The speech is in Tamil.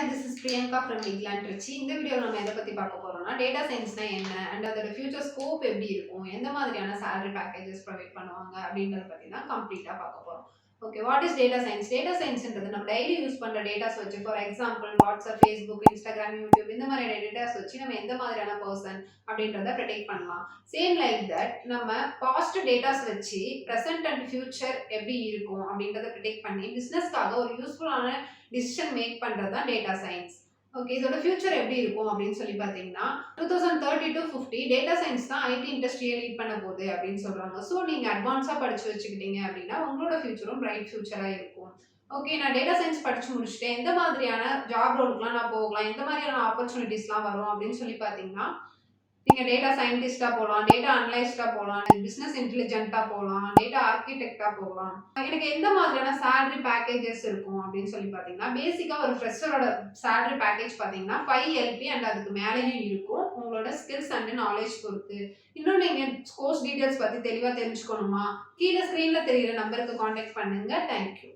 Hi, this is Priyanka from Legal & Trichy. இந்த வீடியோவில் நம்ம எதை பற்றி பார்க்க போகிறோம்னா டேட்டா சயின்ஸ்னா என்ன அண்ட் அதோட ஃபியூச்சர் ஸ்கோப் எப்படி இருக்கும், எந்த மாதிரியான சேலரி பேக்கேஜஸ் ப்ரொவைட் பண்ணுவாங்க அப்படின்றத பற்றி தான் கம்ப்ளீட்டாக பார்க்க போகிறோம். Okay, what is data science? Data சயின்ஸ்ன்றது நம்ம டெய்லி யூஸ் பண்ணுற டேட்டாஸ் வச்சு, for example WhatsApp, Facebook, Instagram, YouTube இந்த மாதிரியான டேட்டாஸ் வச்சு நம்ம எந்த மாதிரியான பர்சன் அப்படின்றத ப்ரெடிக்ட் பண்ணலாம். சேம் லைக் தட் நம்ம பாஸ்ட் டேட்டாஸ் வச்சு ப்ரெசென்ட் அண்ட் ஃபியூச்சர் எப்படி இருக்கும் அப்படின்றத ப்ரெடிக்ட் பண்ணி பிஸ்னஸ்க்காக ஒரு யூஸ்ஃபுல்லான டிசிஷன் மேக் பண்ணுறது தான் டேட்டா சயின்ஸ். ஓகே, இதோட ஃபியூச்சர் எப்படி இருக்கும் அப்படின்னு சொல்லி பார்த்தீங்கன்னா 2030 to 50 டேட்டா சயின்ஸ் தான் ஐடி இண்டஸ்ட்ரியை லீட் பண்ண போகுது அப்படின்னு சொல்கிறாங்க. ஸோ நீங்கள் அட்வான்ஸாக படித்து வச்சுக்கிட்டீங்க அப்படின்னா உங்களோட ஃபியூச்சரும் பிரைட் ஃபியூச்சராக இருக்கும். ஓகே, நான் டேட்டா சயின்ஸ் படித்து முடிச்சுட்டேன், எந்த மாதிரியான ஜாப் ரோலுக்குலாம் நான் போகலாம், எந்த மாதிரியான ஆப்பர்ச்சுனிட்டிஸ்லாம் வரும் அப்படின்னு சொல்லி பார்த்தீங்கன்னா நீங்கள் டேட்டா சயின்டிஸ்டாக போகலாம், டேட்டா அனலைஸ்டாக போகலாம், பிஸ்னஸ் இன்டெலிஜென்ட்டாக போகலாம், டேட்டா ஆர்கிடெக்டாக போகலாம். எனக்கு எந்த மாதிரியான சேலரி பேக்கேஜஸ் இருக்கும் அப்படின்னு சொல்லி பார்த்தீங்கன்னா பேசிக்காக ஒரு ஃப்ரெஷரோட சேலரி பேக்கேஜ் பார்த்தீங்கன்னா 5 LP அண்ட் அதுக்கு மேலேயும் இருக்கும், உங்களோட ஸ்கில்ஸ் அண்ட் நாலேஜ் பொறுத்து. இன்னும் நீங்கள் கோர்ஸ் டீட்டெயில்ஸ் பற்றி தெளிவாக தெரிஞ்சுக்கணுமா, கீழே ஸ்க்ரீனில் தெரிகிற நம்பருக்கு காண்டாக்ட் பண்ணுங்கள். தேங்க்யூ.